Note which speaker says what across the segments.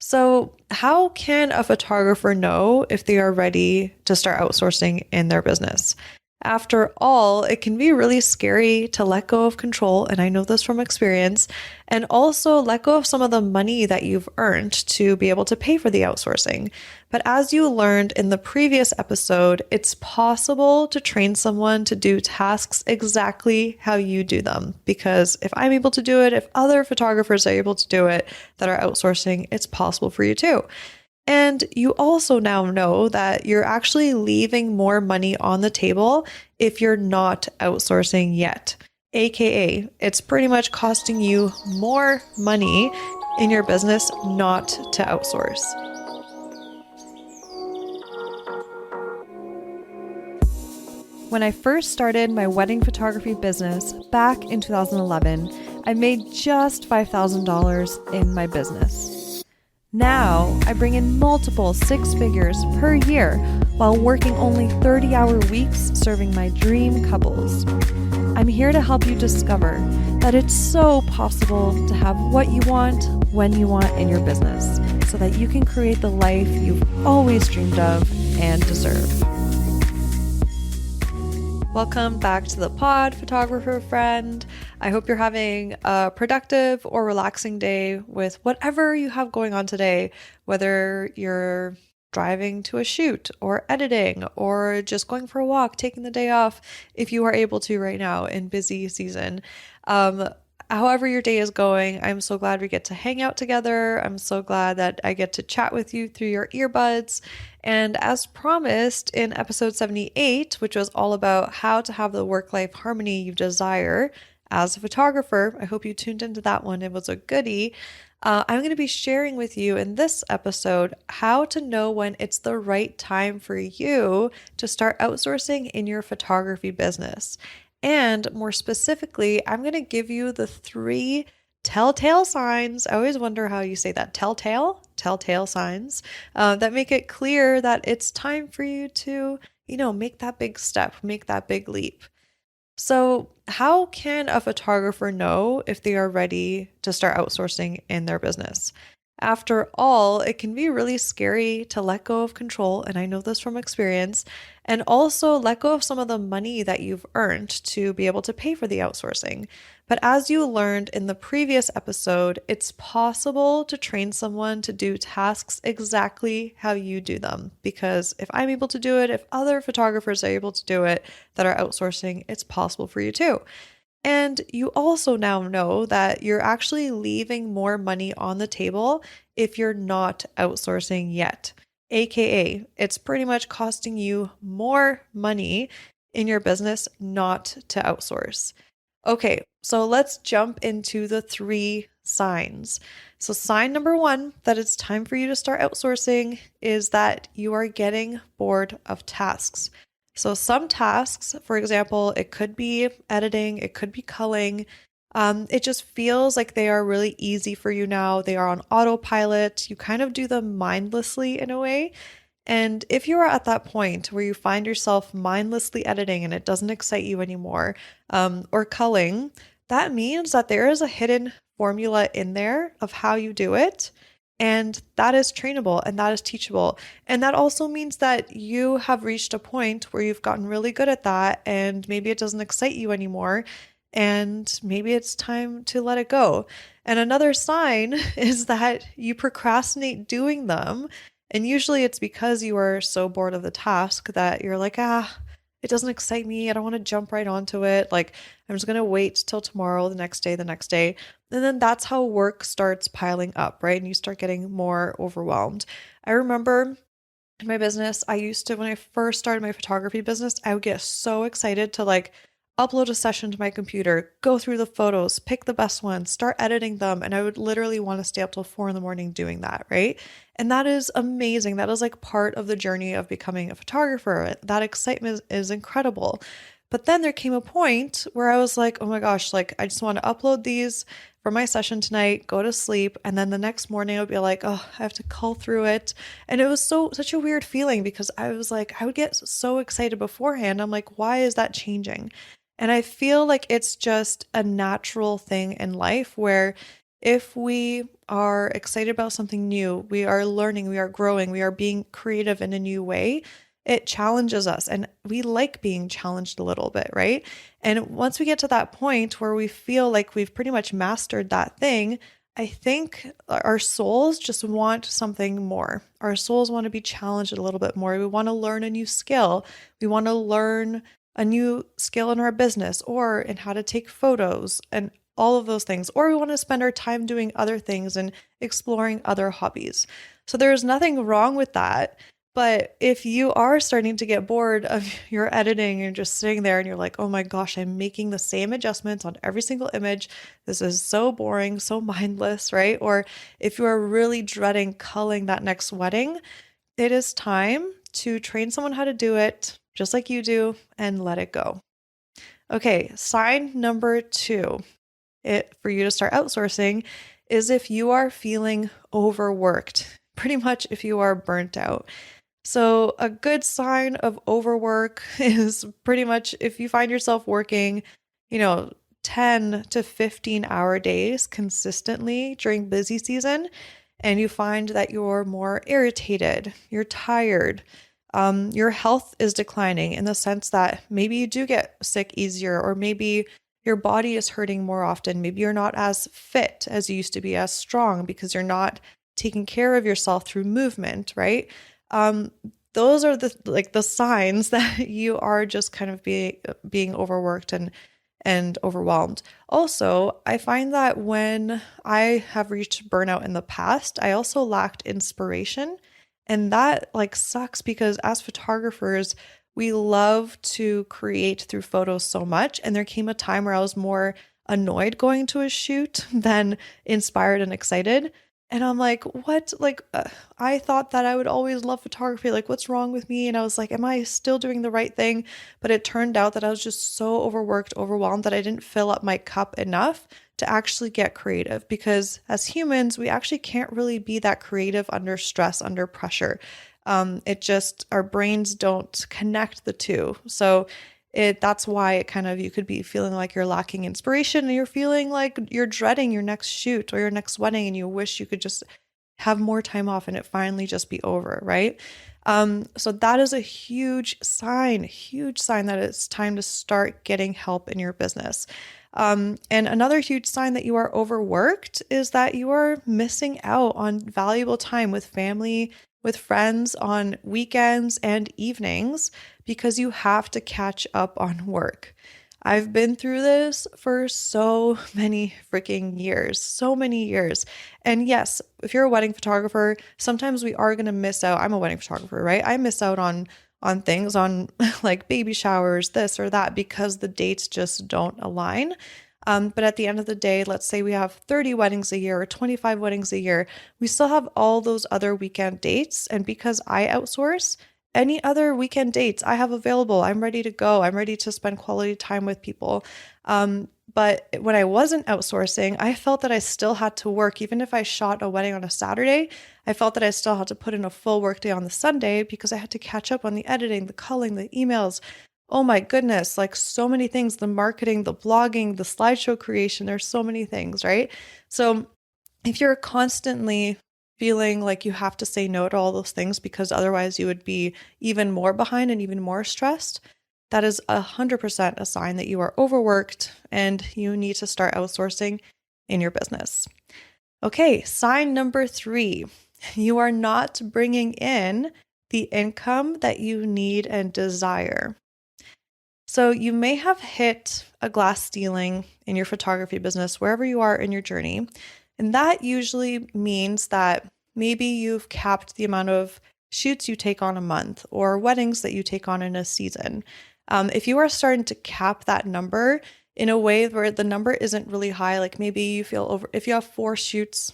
Speaker 1: So, how can a photographer know if they are ready to start outsourcing in their business? After all, it can be really scary to let go of control, and I know this from experience, and also let go of some of the money that you've earned to be able to pay for the outsourcing. But as you learned in the previous episode, it's possible to train someone to do tasks exactly how you do them. Because if I'm able to do it, if other photographers are able to do it that are outsourcing, it's possible for you too. And you also now know that you're actually leaving more money on the table if you're not outsourcing yet. AKA, it's pretty much costing you more money in your business not to outsource. When I first started my wedding photography business back in 2011, I made just $5,000 in my business. Now, I bring in multiple six figures per year while working only 30-hour weeks serving my dream couples. I'm here to help you discover that it's so possible to have what you want when you want in your business so that you can create the life you've always dreamed of and deserve. Welcome back to the pod, photographer friend. I hope you're having a productive or relaxing day with whatever you have going on today, whether you're driving to a shoot or editing or just going for a walk, taking the day off if you are able to right now in busy season. However your day is going, I'm so glad we get to hang out together. I'm so glad that I get to chat with you through your earbuds. And as promised in episode 78, which was all about how to have the work-life harmony you desire as a photographer, I hope you tuned into that one. It was a goodie. I'm going to be sharing with you in this episode how to know when it's the right time for you to start outsourcing in your photography business. And more specifically, I'm going to give you the 3 telltale signs. I always wonder how you say that. Telltale signs that make it clear that it's time for you to, make that big step, make that big leap. So, how can a photographer know if they are ready to start outsourcing in their business? After all, it can be really scary to let go of control, and I know this from experience, and also let go of some of the money that you've earned to be able to pay for the outsourcing. But as you learned in the previous episode, it's possible to train someone to do tasks exactly how you do them. Because if I'm able to do it, if other photographers are able to do it that are outsourcing, it's possible for you too. And you also now know that you're actually leaving more money on the table if you're not outsourcing yet. AKA, it's pretty much costing you more money in your business not to outsource. Okay, so let's jump into the 3 signs. So, sign number 1 that it's time for you to start outsourcing is that you are getting bored of tasks. So, some tasks, for example, it could be editing, it could be culling. It just feels like they are really easy for you now. They are on autopilot. You kind of do them mindlessly in a way. And if you are at that point where you find yourself mindlessly editing and it doesn't excite you anymore, or culling, that means that there is a hidden formula in there of how you do it. And that is trainable and that is teachable. And that also means that you have reached a point where you've gotten really good at that and maybe it doesn't excite you anymore. And maybe it's time to let it go. And another sign is that you procrastinate doing them. And usually it's because you are so bored of the task that you're like, it doesn't excite me. I don't want to jump right onto it. Like, I'm just going to wait till tomorrow, the next day, the next day. And then that's how work starts piling up, right? And you start getting more overwhelmed. I remember in my business, when I first started my photography business, I would get so excited to upload a session to my computer, go through the photos, pick the best ones, start editing them. And I would literally want to stay up till 4 a.m. doing that, right? And that is amazing. That is part of the journey of becoming a photographer. That excitement is incredible. But then there came a point where I was like, oh my gosh, I just want to upload these for my session tonight, go to sleep. And then the next morning I would be like, oh, I have to cull through it. And it was such a weird feeling because I was like, I would get so excited beforehand. I'm like, why is that changing? And I feel like it's just a natural thing in life where If we are excited about something new, we are learning, we are growing, we are being creative in a new way, it challenges us. And we like being challenged a little bit, right? And once we get to that point where we feel like we've pretty much mastered that thing, I think our souls just want something more. Our souls want to be challenged a little bit more. We want to learn a new skill. We want to learn a new skill in our business or in how to take photos and all of those things. Or we want to spend our time doing other things and exploring other hobbies. So there's nothing wrong with that. But if you are starting to get bored of your editing and just sitting there and you're like, oh my gosh, I'm making the same adjustments on every single image. This is so boring, so mindless, right? Or if you are really dreading culling that next wedding, it is time to train someone how to do it just like you do and let it go. Okay, sign number 2 for you to start outsourcing is if you are feeling overworked, pretty much if you are burnt out. So, a good sign of overwork is pretty much if you find yourself working, 10 to 15-hour days consistently during busy season, and you find that you're more irritated, you're tired, your health is declining in the sense that maybe you do get sick easier, or maybe your body is hurting more often. Maybe you're not as fit as you used to be, as strong because you're not taking care of yourself through movement, right? Those are the signs that you are just kind of being overworked and overwhelmed. Also, I find that when I have reached burnout in the past, I also lacked inspiration. And that sucks because as photographers, we love to create through photos so much. And there came a time where I was more annoyed going to a shoot than inspired and excited. And I'm like, what? I thought that I would always love photography. Like, what's wrong with me? And I was like, am I still doing the right thing? But it turned out that I was just so overworked, overwhelmed that I didn't fill up my cup enough to actually get creative. Because as humans, we actually can't really be that creative under stress, under pressure. Our brains don't connect the two. So that's why you could be feeling like you're lacking inspiration and you're feeling like you're dreading your next shoot or your next wedding and you wish you could just have more time off and it finally just be over, right? So that is a huge sign that it's time to start getting help in your business. And another huge sign that you are overworked is that you are missing out on valuable time with family, with friends on weekends and evenings because you have to catch up on work. I've been through this for so many freaking years, so many years. And yes, if you're a wedding photographer, sometimes we are going to miss out. I'm a wedding photographer, right? I miss out on things, on like baby showers, this or that, because the dates just don't align. But at the end of the day, let's say we have 30 weddings a year or 25 weddings a year, we still have all those other weekend dates. And because I outsource, any other weekend dates I have available, I'm ready to go. I'm ready to spend quality time with people. But when I wasn't outsourcing, I felt that I still had to work. Even if I shot a wedding on a Saturday, I felt that I still had to put in a full work day on the Sunday because I had to catch up on the editing, the culling, the emails. Oh my goodness, like so many things, the marketing, the blogging, the slideshow creation, there's so many things, right? So if you're constantly feeling like you have to say no to all those things because otherwise you would be even more behind and even more stressed, that is 100% a sign that you are overworked and you need to start outsourcing in your business. Okay, sign number 3, you are not bringing in the income that you need and desire. So you may have hit a glass ceiling in your photography business, wherever you are in your journey. And that usually means that maybe you've capped the amount of shoots you take on a month or weddings that you take on in a season. If you are starting to cap that number in a way where the number isn't really high, like maybe you feel if you have 4 shoots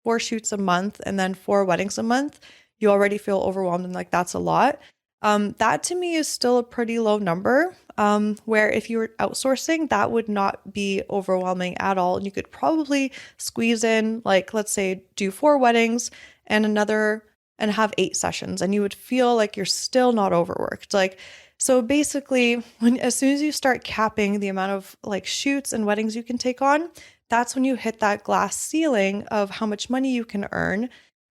Speaker 1: a month and then 4 weddings a month, you already feel overwhelmed and like that's a lot. That to me is still a pretty low number, where if you were outsourcing, that would not be overwhelming at all. And you could probably squeeze in, like, let's say do 4 weddings and have 8 sessions, and you would feel like you're still not overworked. So basically as soon as you start capping the amount of like shoots and weddings you can take on, that's when you hit that glass ceiling of how much money you can earn.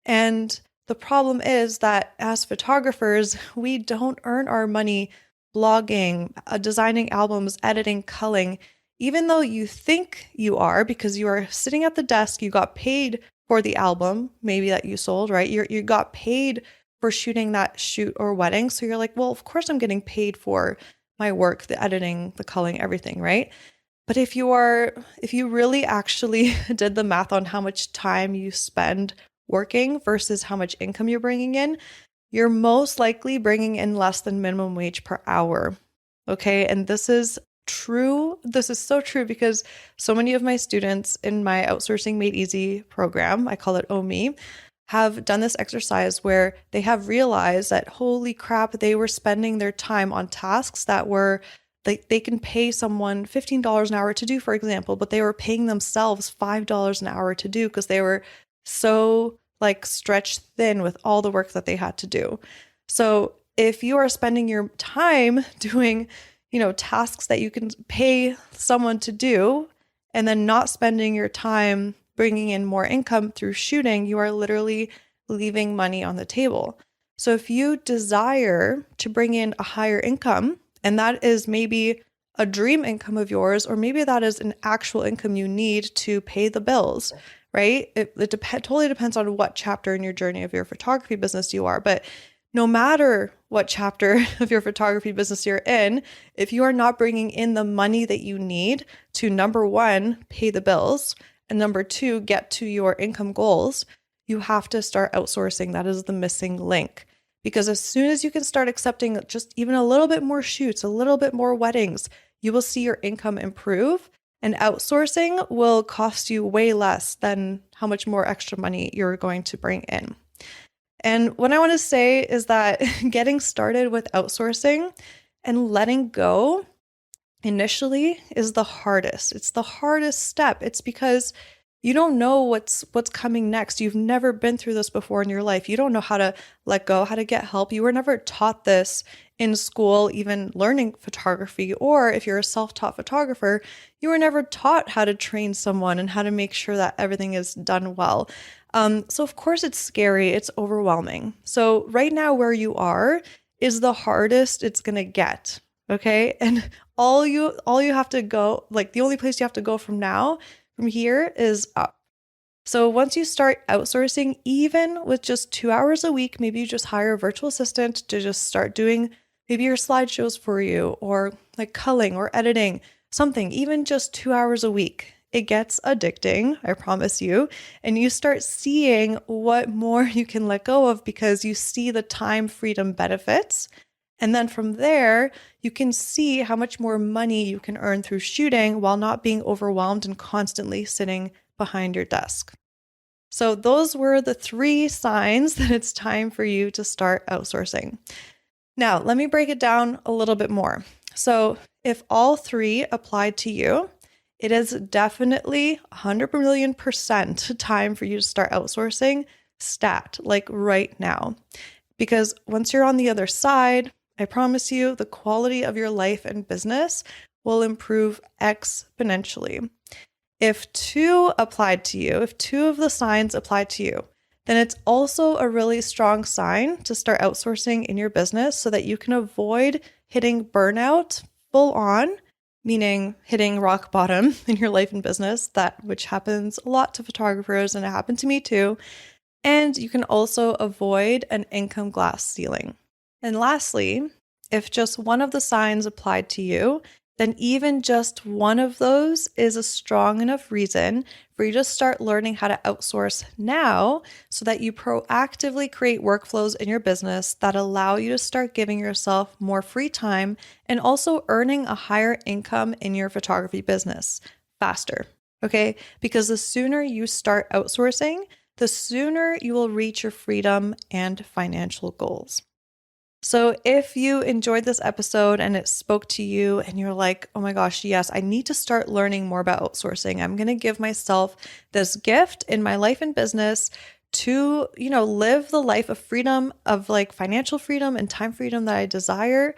Speaker 1: And the problem is that as photographers, we don't earn our money blogging, designing albums, editing, culling, even though you think you are because you are sitting at the desk, you got paid for the album, maybe that you sold, right? You got paid for shooting that shoot or wedding. So you're like, well, of course I'm getting paid for my work, the editing, the culling, everything, right? But if you really actually did the math on how much time you spend working versus how much income you're bringing in, you're most likely bringing in less than minimum wage per hour. Okay. And this is true. This is so true because so many of my students in my Outsourcing Made Easy program, I call it OME, have done this exercise where they have realized that, holy crap, they were spending their time on tasks that were they can pay someone $15 an hour to do, for example, but they were paying themselves $5 an hour to do because they were so like stretched thin with all the work that they had to do. So if you are spending your time doing, tasks that you can pay someone to do, and then not spending your time bringing in more income through shooting, you are literally leaving money on the table. So if you desire to bring in a higher income, and that is maybe a dream income of yours, or maybe that is an actual income you need to pay the bills, right? It totally depends on what chapter in your journey of your photography business you are. But no matter what chapter of your photography business you're in, if you are not bringing in the money that you need to, number one, pay the bills, and number two, get to your income goals, you have to start outsourcing. That is the missing link. Because as soon as you can start accepting just even a little bit more shoots, a little bit more weddings, you will see your income improve. And outsourcing will cost you way less than how much more extra money you're going to bring in. And what I want to say is that getting started with outsourcing and letting go initially is the hardest. It's the hardest step. It's because you don't know what's coming next. You've never been through this before in your life. You don't know how to let go, how to get help. You were never taught this in school, even learning photography, or if you're a self-taught photographer, you were never taught how to train someone and how to make sure that everything is done well. So of course it's scary, it's overwhelming. So right now where you are is the hardest it's gonna get. Okay. And all you have to go, like the only place you have to go from here is up. So once you start outsourcing, even with just 2 hours a week, maybe you just hire a virtual assistant to just start doing maybe your slideshows for you, or like culling or editing, something, even just 2 hours a week. It gets addicting, I promise you. And you start seeing what more you can let go of because you see the time freedom benefits. And then from there, you can see how much more money you can earn through shooting while not being overwhelmed and constantly sitting behind your desk. So those were the 3 signs that it's time for you to start outsourcing. Now, let me break it down a little bit more. So if all 3 applied to you, it is definitely 100,000,000% time for you to start outsourcing stat, like right now. Because once you're on the other side, I promise you, the quality of your life and business will improve exponentially. If 2 applied to you, if 2 of the signs applied to you, then it's also a really strong sign to start outsourcing in your business so that you can avoid hitting burnout full on, meaning hitting rock bottom in your life and business, which happens a lot to photographers, and it happened to me too. And you can also avoid an income glass ceiling. And lastly, if just one of the signs applied to you, then even just one of those is a strong enough reason for you to start learning how to outsource now so that you proactively create workflows in your business that allow you to start giving yourself more free time and also earning a higher income in your photography business faster, okay? Because the sooner you start outsourcing, the sooner you will reach your freedom and financial goals. So if you enjoyed this episode and it spoke to you and you're like, oh my gosh, yes, I need to start learning more about outsourcing. I'm going to give myself this gift in my life and business to, live the life of freedom, of like financial freedom and time freedom that I desire,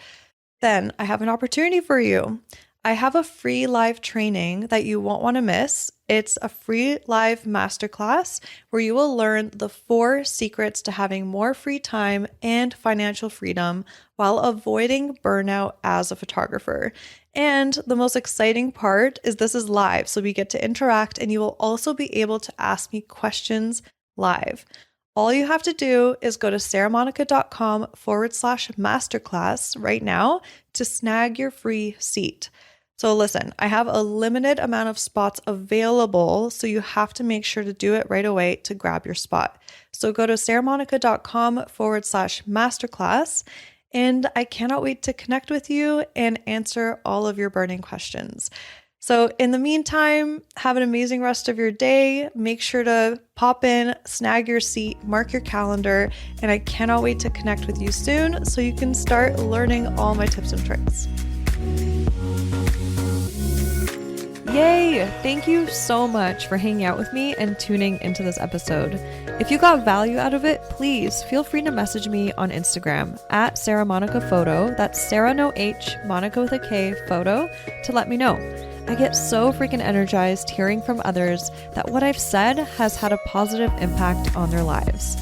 Speaker 1: then I have an opportunity for you. I have a free live training that you won't want to miss. It's a free live masterclass where you will learn the 4 secrets to having more free time and financial freedom while avoiding burnout as a photographer. And the most exciting part is this is live, so we get to interact and you will also be able to ask me questions live. All you have to do is go to saramonika.com/masterclass right now to snag your free seat. So listen, I have a limited amount of spots available, so you have to make sure to do it right away to grab your spot. So go to saramonika.com/masterclass, and I cannot wait to connect with you and answer all of your burning questions. So in the meantime, have an amazing rest of your day. Make sure to pop in, snag your seat, mark your calendar, and I cannot wait to connect with you soon so you can start learning all my tips and tricks. Yay! Thank you so much for hanging out with me and tuning into this episode. If you got value out of it, please feel free to message me on Instagram at Sara Monika Photo. That's Sara no H, Monika with a K, photo, to let me know. I get so freaking energized hearing from others that what I've said has had a positive impact on their lives.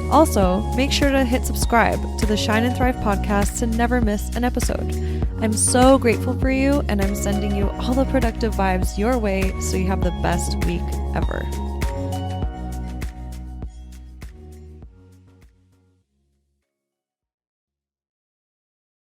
Speaker 1: Also, make sure to hit subscribe to the Shine and Thrive podcast to never miss an episode. I'm so grateful for you, and I'm sending you all the productive vibes your way so you have the best week ever.